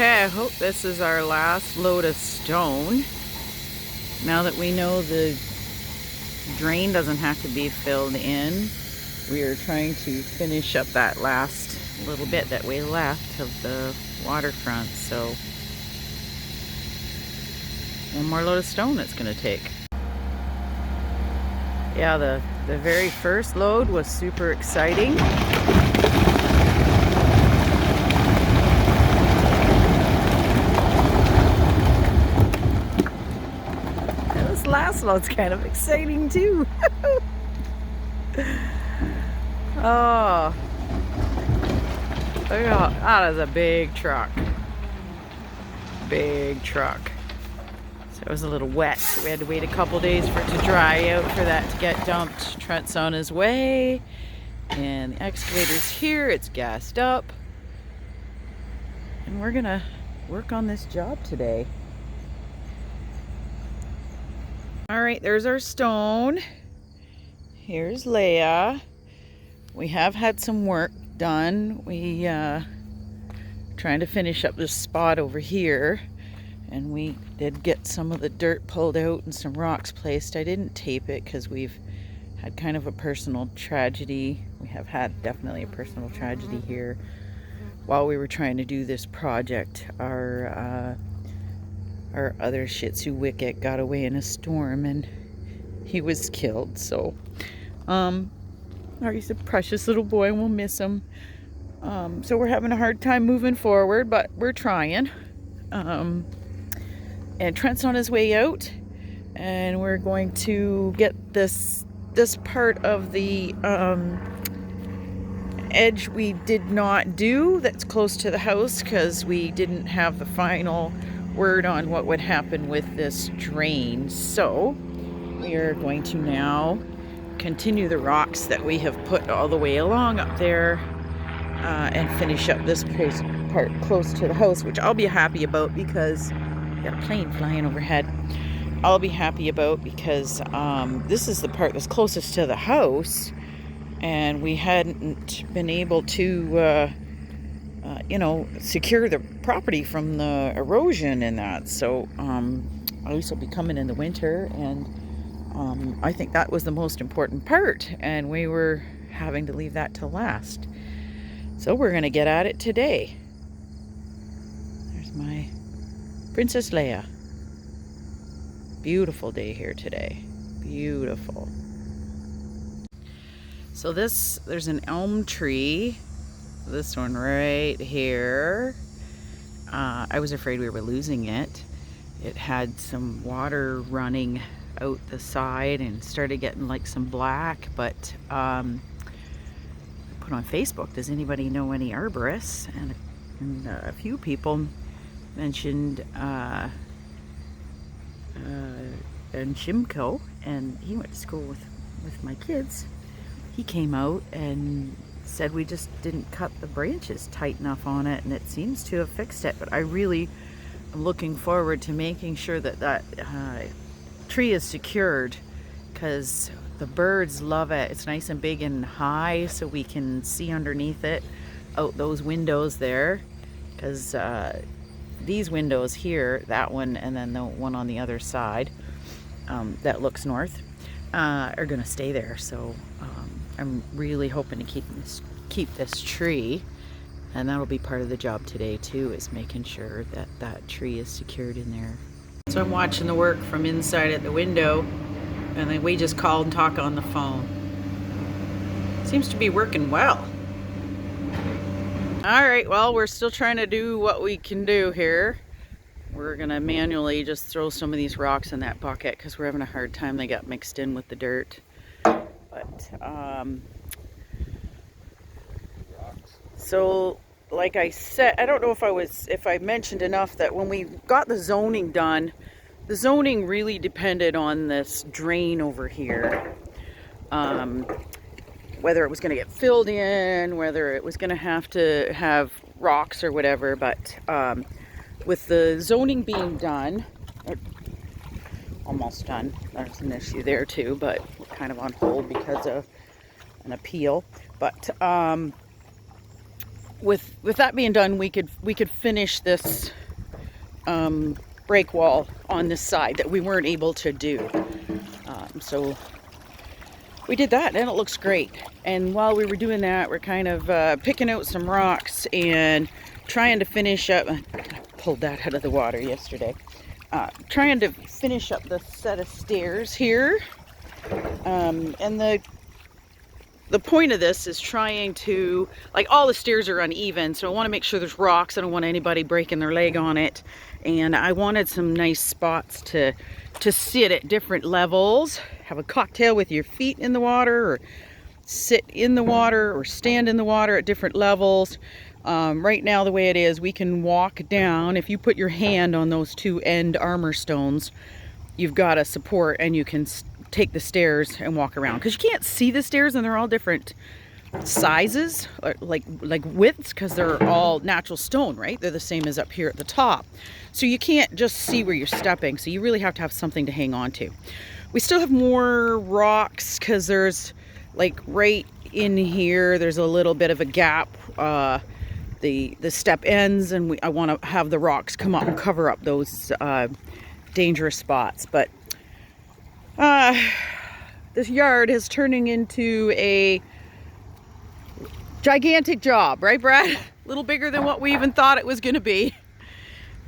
Okay, I hope this is our last load of stone. Now that we know the drain doesn't have to be filled in, we are trying to finish up that last little bit that we left of the waterfront. So one more load of stone it's going to take. Yeah, the very first load was super exciting. Last load's kind of exciting too. Oh, that is a big truck. Big truck. So it was a little wet, so we had to wait a couple days for it to dry out for that to get dumped. Trent's on his way, and the excavator's here. It's gassed up, and we're gonna work on this job today. All right, there's our stone. Here's Leia. We have had some work done. We trying to finish up this spot over here, and we did get some of the dirt pulled out and some rocks placed. I didn't tape it because we've had kind of a personal tragedy. We have had definitely a personal tragedy here while we were trying to do this project. Our other Shih Tzu, Wicket, got away in a storm and he was killed. So, he's a precious little boy and we'll miss him. So we're having a hard time moving forward, but we're trying. And Trent's on his way out, and we're going to get this part of the edge we did not do that's close to the house because we didn't have the final word on what would happen with this drain. So we are going to now continue the rocks that we have put all the way along up there and finish up this part close to the house, which I'll be happy about because we got a plane flying overhead. I'll be happy about because this is the part that's closest to the house, and we hadn't been able to secure the property from the erosion and that. So at least will be coming in the winter, and I think that was the most important part, and we were having to leave that to last. So we're going to get at it today. There's my Princess Leia. Beautiful day here today. Beautiful. So there's an elm tree. This one right here. I was afraid we were losing it. It had some water running out the side and started getting like some black, but put on Facebook, does anybody know any arborists? And a few people mentioned and Shimko, and he went to school with my kids. He came out and said we just didn't cut the branches tight enough on it, and it seems to have fixed it. But I really am looking forward to making sure that tree is secured, because the birds love it. It's nice and big and high, so we can see underneath it out those windows there, because these windows here, that one and then the one on the other side that looks north, are gonna stay there. So I'm really hoping to keep this tree, and that'll be part of the job today too, is making sure that that tree is secured in there. So I'm watching the work from inside at the window, and then we just call and talk on the phone. Seems to be working well. All right, well, we're still trying to do what we can do here. We're gonna manually just throw some of these rocks in that bucket because we're having a hard time. They got mixed in with the dirt. But so like I said, I don't know if I mentioned enough that when we got the zoning done, the zoning really depended on this drain over here. Whether it was going to get filled in, whether it was going to have rocks or whatever. But with the zoning being done, almost done, there's an issue there too, but we're kind of on hold because of an appeal. But with that being done, we could finish this break wall on this side that we weren't able to do. So we did that and it looks great. And while we were doing that, we're kind of picking out some rocks and trying to finish up. I pulled that out of the water yesterday. Trying to finish up the set of stairs here. And the point of this is trying to, like, all the stairs are uneven, so I want to make sure there's rocks. I don't want anybody breaking their leg on it. And I wanted some nice spots to sit at different levels, have a cocktail with your feet in the water, or sit in the water, or stand in the water at different levels. Right now, the way it is, we can walk down. If you put your hand on those two end armor stones, you've got a support and you can take the stairs and walk around, because you can't see the stairs and they're all different sizes, or like widths, because they're all natural stone, right? They're the same as up here at the top, so you can't just see where you're stepping, so you really have to have something to hang on to. We still have more rocks because there's, like, right in here there's a little bit of a gap. The step ends, and I want to have the rocks come up and cover up those dangerous spots. But this yard is turning into a gigantic job, right, Brad? A little bigger than what we even thought it was going to be.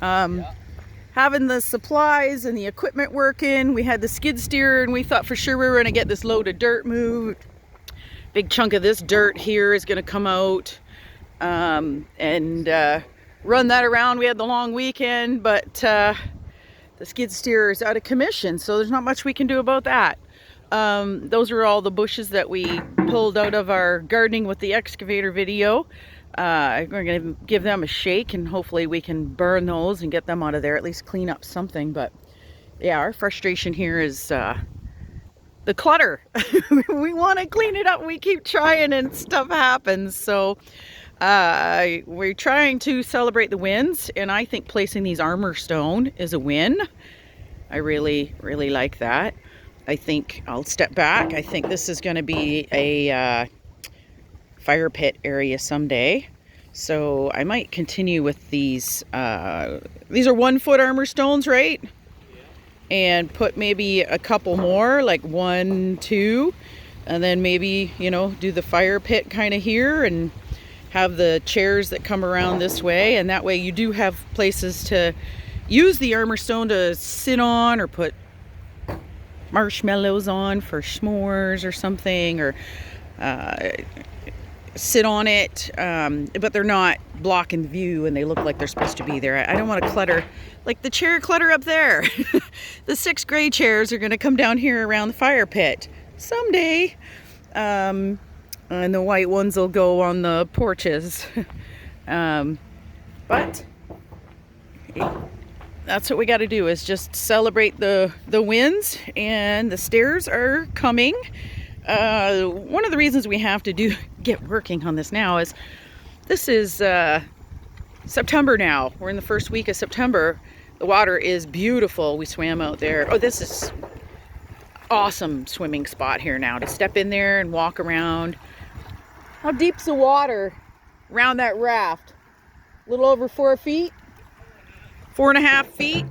Having the supplies and the equipment working, we had the skid steer, and we thought for sure we were going to get this load of dirt moved. Big chunk of this dirt here is going to come out, and run that around. We had the long weekend, but the skid steer is out of commission, so there's not much we can do about that. Those are all the bushes that we pulled out of our gardening with the excavator video. We're going to give them a shake, and hopefully we can burn those and get them out of there, at least clean up something. But yeah, our frustration here is the clutter. We want to clean it up, we keep trying and stuff happens. So we're trying to celebrate the wins, and I think placing these armor stone is a win. I really like that. I think I'll step back. I think this is going to be a fire pit area someday, so I might continue with these. These are 1 foot armor stones, right? Yeah. And put maybe a couple more, like 1, 2, and then maybe, you know, do the fire pit kind of here, and have the chairs that come around this way, and that way you do have places to use the armor stone to sit on, or put marshmallows on for s'mores or something, or sit on it, but they're not blocking the view and they look like they're supposed to be there. I don't want to clutter, like the chair clutter up there. The 6 gray chairs are going to come down here around the fire pit someday, and the white ones will go on the porches. But that's what we got to do, is just celebrate the wins, and the stairs are coming. One of the reasons we have to get working on this now is this is September now. We're in the first week of September. The water is beautiful. We swam out there. Oh, this is awesome swimming spot here now to step in there and walk around. How deep's the water around that raft? A little over 4 feet? 4.5 feet?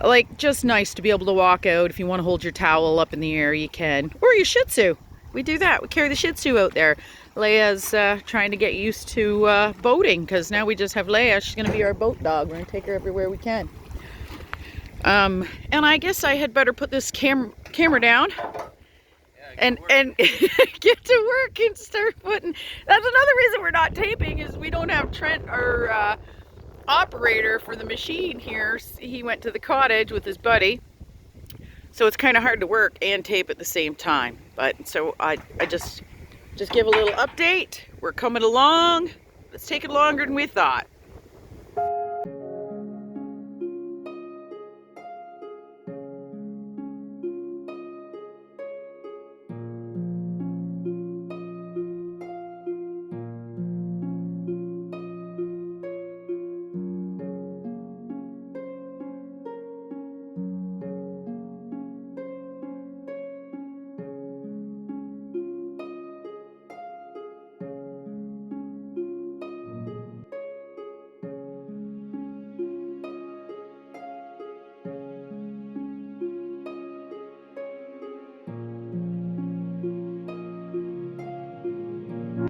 Like, just nice to be able to walk out. If you want to hold your towel up in the air, you can. Or your Shih Tzu. We do that. We carry the Shih Tzu out there. Leia's trying to get used to boating, because now we just have Leia. She's going to be our boat dog. We're going to take her everywhere we can. And I guess I had better put this camera down and get to work and start putting. That's another reason we're not taping, is we don't have Trent, our operator for the machine here. He went to the cottage with his buddy, so it's kind of hard to work and tape at the same time. But so I just give a little update. We're coming along. It's taking longer than we thought.